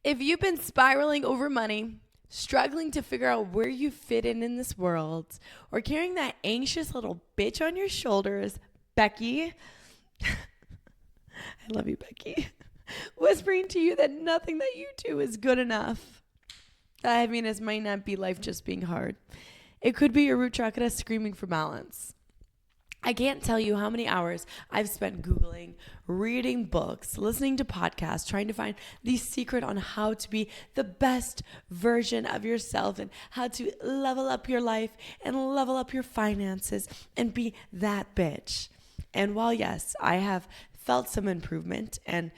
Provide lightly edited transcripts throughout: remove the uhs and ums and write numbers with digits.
If you've been spiraling over money, struggling to figure out where you fit in this world, or carrying that anxious little bitch on your shoulders, Becky, I love you, Becky, whispering to you that nothing that you do is good enough. That heaviness might not be life just being hard. It could be your root chakra screaming for balance. I can't tell you how many hours I've spent Googling, reading books, listening to podcasts, trying to find the secret on how to be the best version of yourself and how to level up your life and level up your finances and be that bitch. And while, yes, I have felt some improvement, and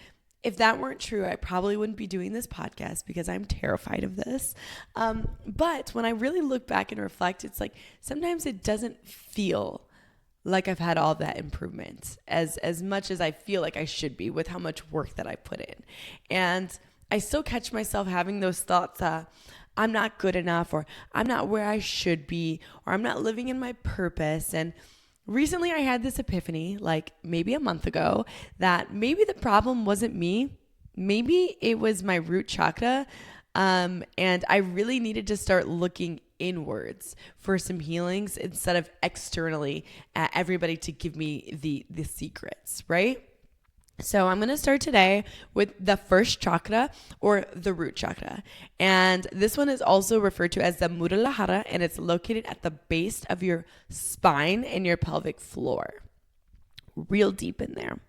if that weren't true, I probably wouldn't be doing this podcast because I'm terrified of this. But when I really look back and reflect, it's like sometimes it doesn't feel like I've had all that improvement as much as I feel like I should be with how much work that I put in. And I still catch myself having those thoughts, I'm not good enough, or I'm not where I should be, or I'm not living in my purpose. And recently I had this epiphany, like maybe a month ago, that maybe the problem wasn't me. Maybe it was my root chakra. And I really needed to start looking inwards for some healings instead of externally at everybody to give me the secrets, right? So I'm going to start today with the first chakra, or the root chakra. And this one is also referred to as the Muladhara, and it's located at the base of your spine and your pelvic floor. Real deep in there.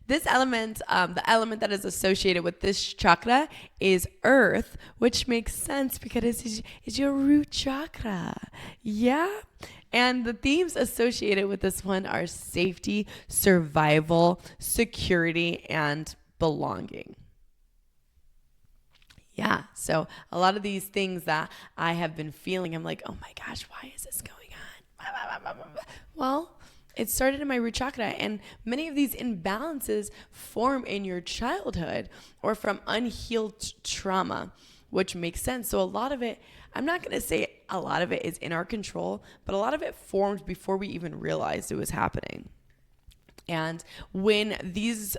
This element, the element that is associated with this chakra is earth, which makes sense because it's your root chakra. Yeah. And the themes associated with this one are safety, survival, security, and belonging. Yeah. So a lot of these things that I have been feeling, I'm like, oh my gosh, why is this going on? Well, it started in my root chakra, and many of these imbalances form in your childhood or from unhealed trauma, which makes sense. So a lot of it, I'm not going to say a lot of it is in our control, but a lot of it formed before we even realized it was happening. And when this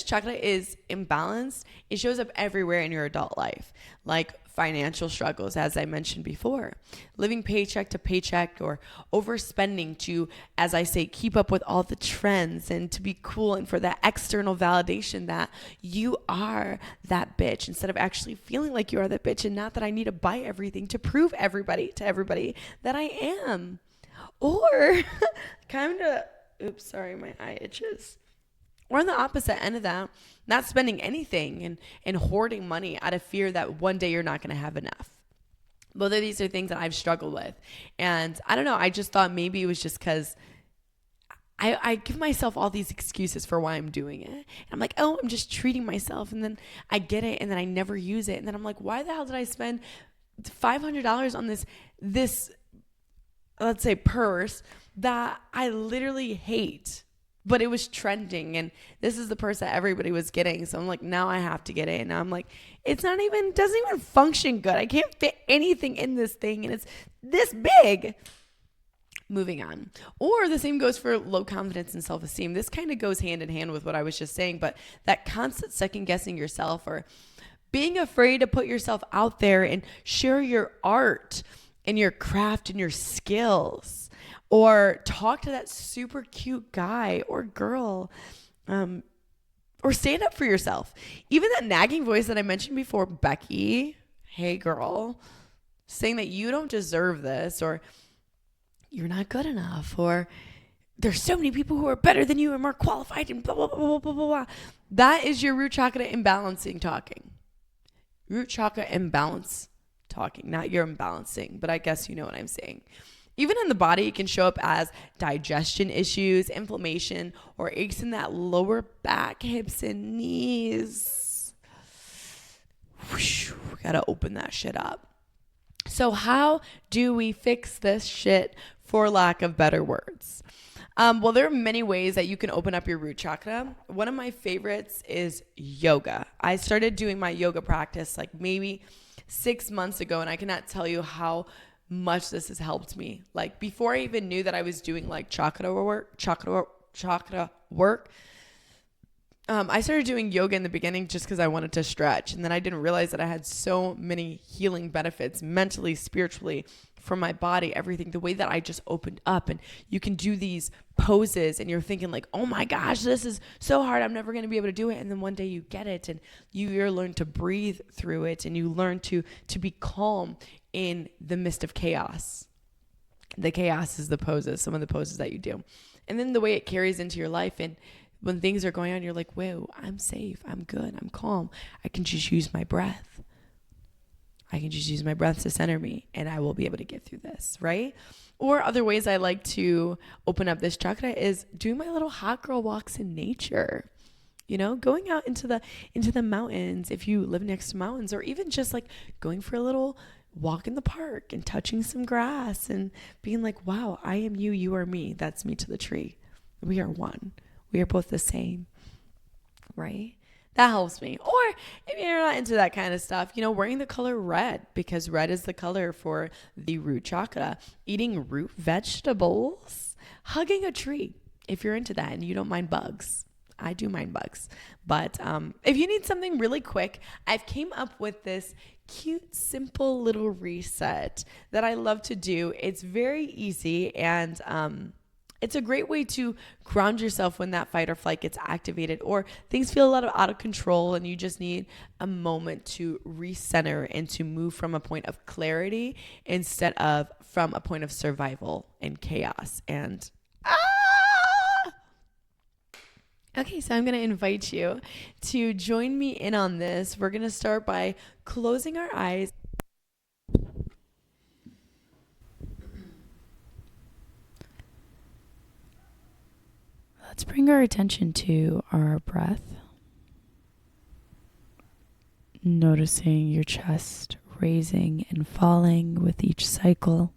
chakra is imbalanced, it shows up everywhere in your adult life, like financial struggles, as I mentioned before, living paycheck to paycheck, or overspending to, as I say, keep up with all the trends and to be cool, and for that external validation that you are that bitch, instead of actually feeling like you are that bitch, and not that I need to buy everything to prove to everybody that I am. Or kind of, oops, sorry, my eye itches. Or on the opposite end of that, not spending anything and hoarding money out of fear that one day you're not going to have enough. Both of these are things that I've struggled with. And I don't know, I just thought maybe it was just because I give myself all these excuses for why I'm doing it. And I'm like, oh, I'm just treating myself. And then I get it, and then I never use it. And then I'm like, why the hell did I spend $500 on this, let's say, purse that I literally hate? But it was trending, and this is the purse that everybody was getting. So I'm like, now I have to get it. And now I'm like, doesn't even function good. I can't fit anything in this thing, and it's this big. Moving on. Or the same goes for low confidence and self-esteem. This kind of goes hand in hand with what I was just saying, but that constant second guessing yourself, or being afraid to put yourself out there and share your art and your craft and your skills. Or talk to that super cute guy or girl, or stand up for yourself. Even that nagging voice that I mentioned before, Becky, hey girl, saying that you don't deserve this, or you're not good enough, or there's so many people who are better than you and more qualified, and blah, blah, blah, blah, blah, blah, blah. That is your root chakra imbalancing talking. Root chakra imbalance talking, not your imbalancing, but I guess you know what I'm saying. Even in the body, it can show up as digestion issues, inflammation, or aches in that lower back, hips, and knees. Whoosh, gotta open that shit up. So how do we fix this shit, for lack of better words? Well, there are many ways that you can open up your root chakra. One of my favorites is yoga. I started doing my yoga practice like maybe 6 months ago, and I cannot tell you how much this has helped me. Like before I even knew that I was doing like chakra work, I started doing yoga in the beginning just because I wanted to stretch. And then I didn't realize that I had so many healing benefits mentally, spiritually, for my body, everything, the way that I just opened up. And you can do these poses and you're thinking like, oh my gosh, this is so hard. I'm never going to be able to do it. And then one day you get it and you learn to breathe through it and you learn to be calm in the midst of chaos. The chaos is the poses, some of the poses that you do. And then the way it carries into your life, and when things are going on, you're like, whoa, I'm safe, I'm good, I'm calm. I can just use my breath. I can just use my breath to center me and I will be able to get through this, right? Or other ways I like to open up this chakra is doing my little hot girl walks in nature. You know, going out into the mountains if you live next to mountains, or even just like going for a little walk in the park and touching some grass and being like, wow, I am you, you are me. That's me to the tree. We are one. We are both the same, right? That helps me. Or if you're not into that kind of stuff, you know, wearing the color red, because red is the color for the root chakra, eating root vegetables, hugging a tree, if you're into that and you don't mind bugs. I do mind bugs. But if you need something really quick, I've came up with this cute, simple little reset that I love to do. It's very easy, and it's a great way to ground yourself when that fight or flight gets activated or things feel a lot of out of control and you just need a moment to recenter and to move from a point of clarity instead of from a point of survival and chaos. And okay, so I'm going to invite you to join me in on this. We're going to start by closing our eyes. Let's bring our attention to our breath. Noticing your chest raising and falling with each cycle.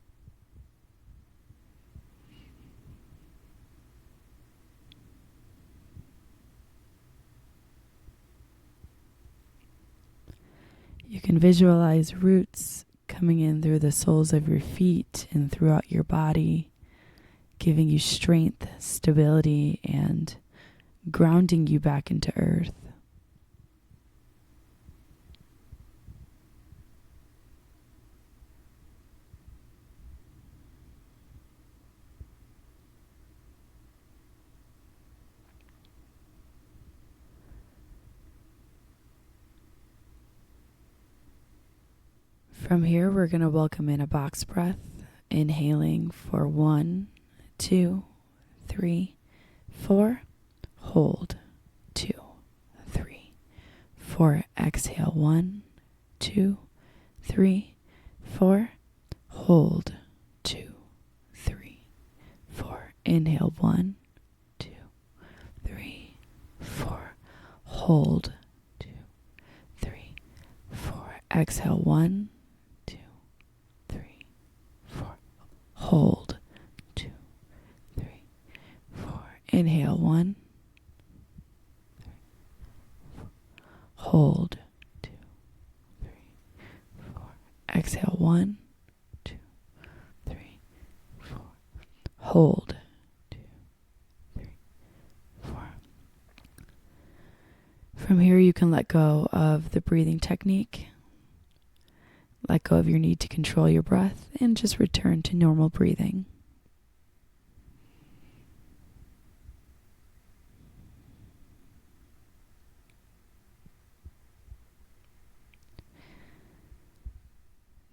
You can visualize roots coming in through the soles of your feet and throughout your body, giving you strength, stability, and grounding you back into earth. From here, we're going to welcome in a box breath, inhaling for 1, 2, 3, 4, hold, 2, 3, 4, exhale, 1, 2, 3, 4, hold, 2, 3, 4, inhale, 1, 2, 3, 4, hold, 2, 3, 4, exhale, 1, 2, 3, 4, hold, 2, 3, 4, inhale, 1, 3, 4, hold, 2, 3, 4, exhale, 1, 2, 3, 4, hold, 2, 3, 4. From here, you can let go of the breathing technique. Let go of your need to control your breath and just return to normal breathing.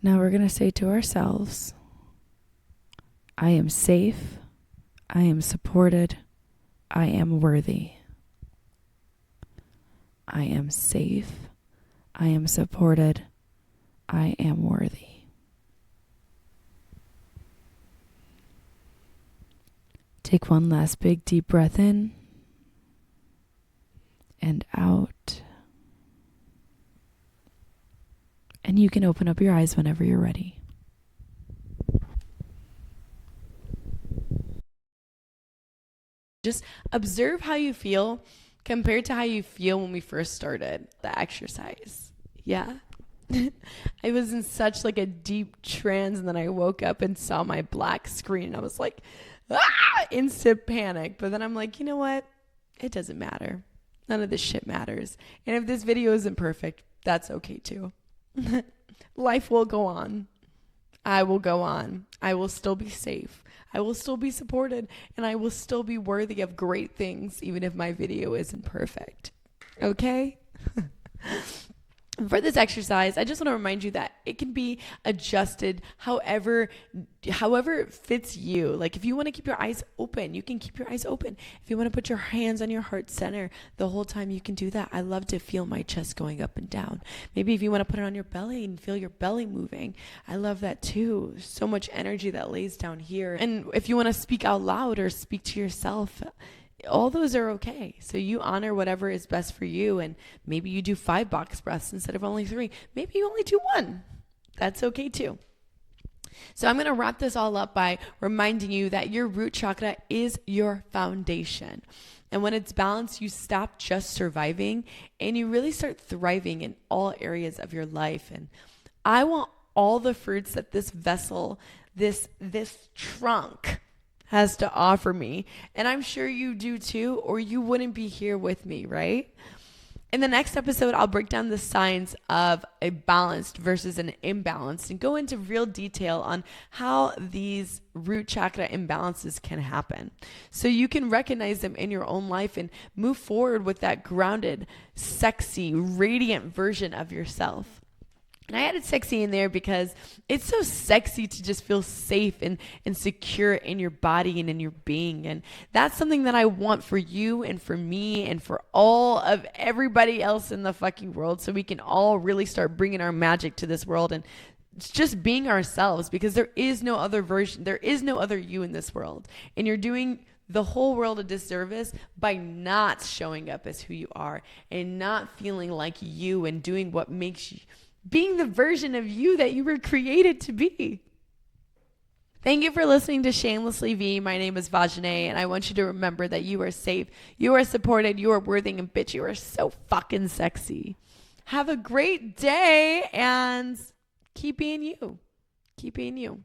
Now we're going to say to ourselves, I am safe, I am supported, I am worthy. I am safe, I am supported, I am worthy. Take one last big deep breath in and out. And you can open up your eyes whenever you're ready. Just observe how you feel compared to how you feel when we first started the exercise. Yeah. I was in such like a deep trance, and then I woke up and saw my black screen. I was like, instant panic. But then I'm like, you know what? It doesn't matter. None of this shit matters. And if this video isn't perfect, that's okay too. Life will go on. I will go on. I will still be safe. I will still be supported, and I will still be worthy of great things, even if my video isn't perfect. Okay? For this exercise, I just want to remind you that it can be adjusted however it fits you. Like if you want to keep your eyes open, you can keep your eyes open. If you want to put your hands on your heart center the whole time, you can do that. I love to feel my chest going up and down. Maybe if you want to put it on your belly and feel your belly moving, I love that too. There's so much energy that lays down here. And if you want to speak out loud or speak to yourself, all those are okay. So you honor whatever is best for you, and maybe you do 5 box breaths instead of only 3. Maybe you only do 1. That's okay too. So I'm going to wrap this all up by reminding you that your root chakra is your foundation. And when it's balanced, you stop just surviving and you really start thriving in all areas of your life. And I want all the fruits that this vessel, this trunk has to offer me. And I'm sure you do too, or you wouldn't be here with me, right? In the next episode, I'll break down the signs of a balanced versus an imbalanced and go into real detail on how these root chakra imbalances can happen. So you can recognize them in your own life and move forward with that grounded, sexy, radiant version of yourself. And I added sexy in there because it's so sexy to just feel safe and secure in your body and in your being. And that's something that I want for you and for me and for all of everybody else in the fucking world, so we can all really start bringing our magic to this world and just being ourselves, because there is no other version. There is no other you in this world. And you're doing the whole world a disservice by not showing up as who you are and not feeling like you and doing what makes you, being the version of you that you were created to be. Thank you for listening to Shamelessly V. My name is Vajane, and I want you to remember that you are safe, you are supported, you are worthy, and bitch, you are so fucking sexy. Have a great day, and keep being you. Keep being you.